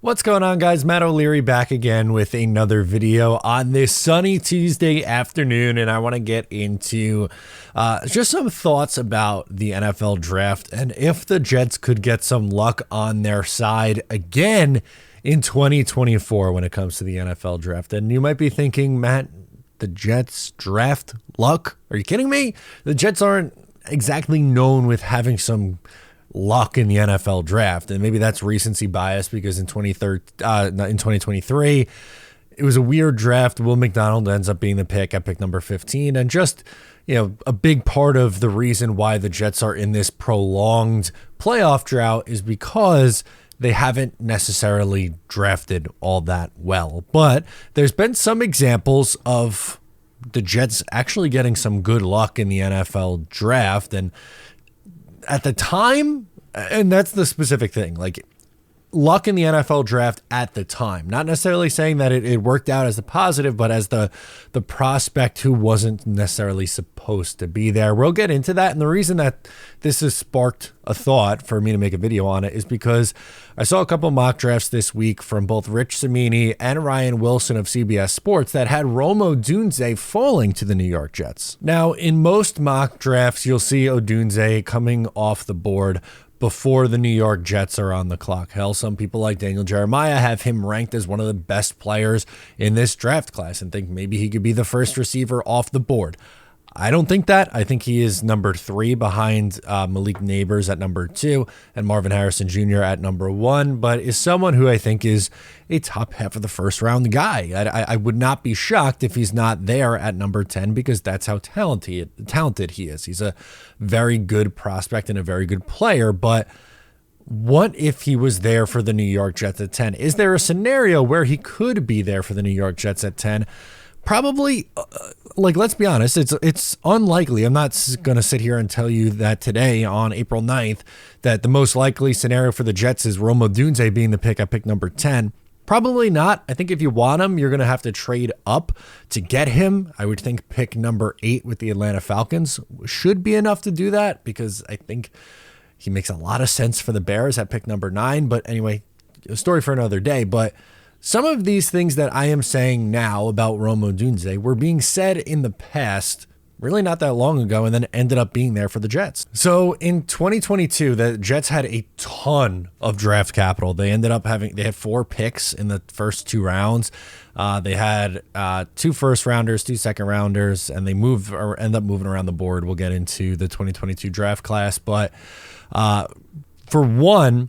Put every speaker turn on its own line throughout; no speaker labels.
What's going on, guys? Matt O'Leary back again with another video on this sunny Tuesday afternoon, and I want to get into just some thoughts about the NFL draft and if the Jets could get some luck on their side again in 2024 when it comes to the NFL draft. And you might be thinking, Matt, the Jets draft luck? Are you kidding me? The Jets aren't exactly known with having some luck in the NFL draft, and maybe that's recency bias because in 2023 it was a weird draft. Will McDonald ends up being the pick at pick number 15, and just a big part of the reason why the Jets are in this prolonged playoff drought is because they haven't necessarily drafted all that well. But there's been some examples of the Jets actually getting some good luck in the NFL draft, and at the time, and that's the specific thing, like luck in the NFL draft at the time, not necessarily saying that it worked out as a positive, but as the prospect who wasn't necessarily supposed to be there. We'll get into that. And the reason that this has sparked a thought for me to make a video on it is because I saw a couple mock drafts this week from both Rich Cimini and Ryan Wilson of CBS Sports that had Odunze falling to the New York Jets. Now, in most mock drafts, you'll see Odunze coming off the board before the New York Jets are on the clock. Hell, some people like Daniel Jeremiah have him ranked as one of the best players in this draft class and think maybe he could be the first receiver off the board. I don't think that. I think he is number 3 behind Malik Neighbors at number 2 and Marvin Harrison Jr. at number 1, but is someone who I think is a top half of the first round guy. I would not be shocked if he's not there at number 10 because that's how talented he is. He's a very good prospect and a very good player, but what if he was there for the New York Jets at 10? Is there a scenario where he could be there for the New York Jets at 10? Probably, let's be honest, it's unlikely. I'm not going to sit here and tell you that today on April 9th that the most likely scenario for the Jets is Odunze being the pick at pick number 10. Probably not. I think if you want him, you're going to have to trade up to get him. I would think pick number 8 with the Atlanta Falcons should be enough to do that because I think he makes a lot of sense for the Bears at pick number 9. But anyway, a story for another day. But some of these things that I am saying now about Odunze were being said in the past, really not that long ago, and then ended up being there for the Jets. So in 2022, the Jets had a ton of draft capital. They ended up they had 4 picks in the first 2 rounds. They had 2 first rounders, 2 second rounders, and they end up moving around the board. We'll get into the 2022 draft class, but for one,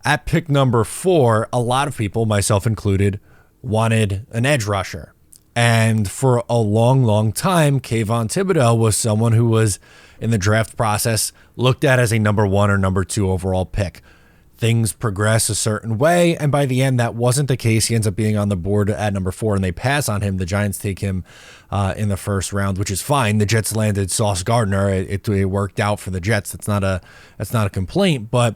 at pick number 4, a lot of people, myself included, wanted an edge rusher. And for a long, long time, Kayvon Thibodeau was someone who was in the draft process looked at as a number 1 or number 2 overall pick. Things progress a certain way, and by the end, that wasn't the case. He ends up being on the board at number 4, and they pass on him. The Giants take him in the first round, which is fine. The Jets landed Sauce Gardner. It worked out for the Jets. That's not a complaint, but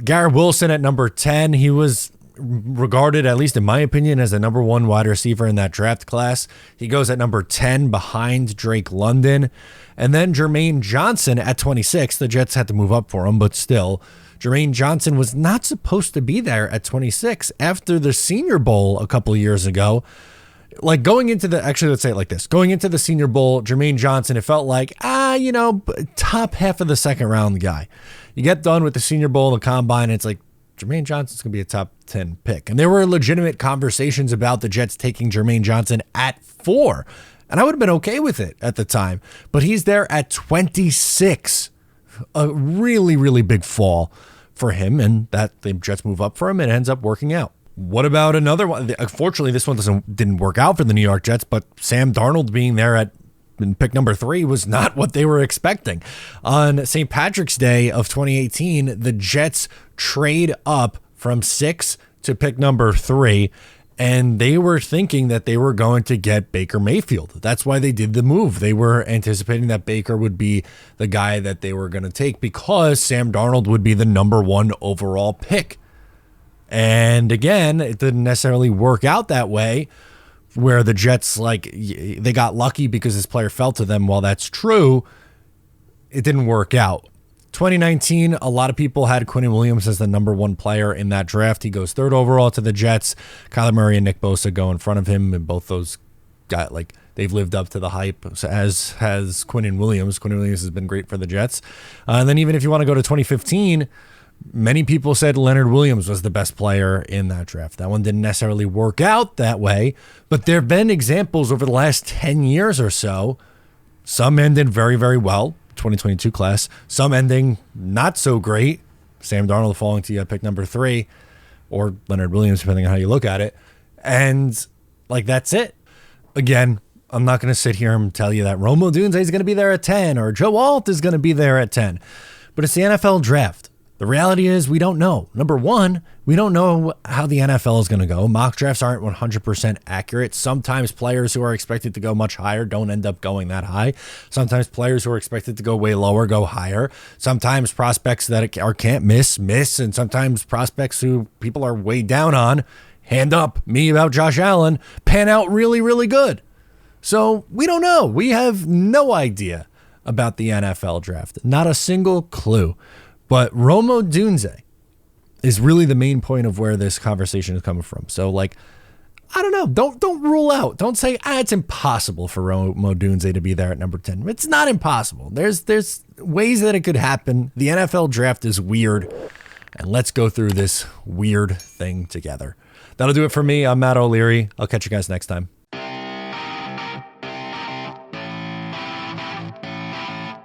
Garrett Wilson at number 10, he was regarded, at least in my opinion, as the number 1 wide receiver in that draft class. He goes at number 10 behind Drake London. And then Jermaine Johnson at 26. The Jets had to move up for him, but still, Jermaine Johnson was not supposed to be there at 26 after the Senior Bowl a couple years ago. Like going into let's say it like this. Going into the Senior Bowl, Jermaine Johnson, it felt like, top half of the second round guy. You get done with the Senior Bowl, the Combine, and it's like, Jermaine Johnson's going to be a top 10 pick. And there were legitimate conversations about the Jets taking Jermaine Johnson at 4. And I would have been okay with it at the time. But he's there at 26. A really, really big fall for him. And that the Jets move up for him and it ends up working out. What about another one? Unfortunately, this one didn't work out for the New York Jets, but Sam Darnold being there at pick number 3 was not what they were expecting. On St. Patrick's Day of 2018, the Jets trade up from 6 to pick number 3, and they were thinking that they were going to get Baker Mayfield. That's why they did the move. They were anticipating that Baker would be the guy that they were going to take because Sam Darnold would be the number 1 overall pick. And again, it didn't necessarily work out that way, where the Jets, they got lucky because this player fell to them. While that's true, it didn't work out. 2019, a lot of people had Quinnen Williams as the number one player in that draft. He goes third overall to the Jets. Kyler Murray and Nick Bosa go in front of him, and both those got they've lived up to the hype, as has Quinnen Williams. Quinnen Williams has been great for the Jets. And then even if you want to go to 2015, many people said Leonard Williams was the best player in that draft. That one didn't necessarily work out that way, but there have been examples over the last 10 years or so. Some ended very, very well, 2022 class. Some ending not so great. Sam Darnold falling to you at pick number 3, or Leonard Williams, depending on how you look at it. And that's it. Again, I'm not going to sit here and tell you that Rome Odunze is going to be there at 10 or Joe Alt is going to be there at 10, but it's the NFL draft. The reality is we don't know. Number one, we don't know how the NFL is going to go. Mock drafts aren't 100% accurate. Sometimes players who are expected to go much higher don't end up going that high. Sometimes players who are expected to go way lower go higher. Sometimes prospects that can't miss, and sometimes prospects who people are way down on, hand up, me about Josh Allen, pan out really, really good. So we don't know. We have no idea about the NFL draft. Not a single clue. But Rome Odunze is really the main point of where this conversation is coming from. So, I don't know. Don't rule out. Don't say, it's impossible for Rome Odunze to be there at number 10. It's not impossible. There's ways that it could happen. The NFL draft is weird. And let's go through this weird thing together. That'll do it for me. I'm Matt O'Leary. I'll catch you guys next time.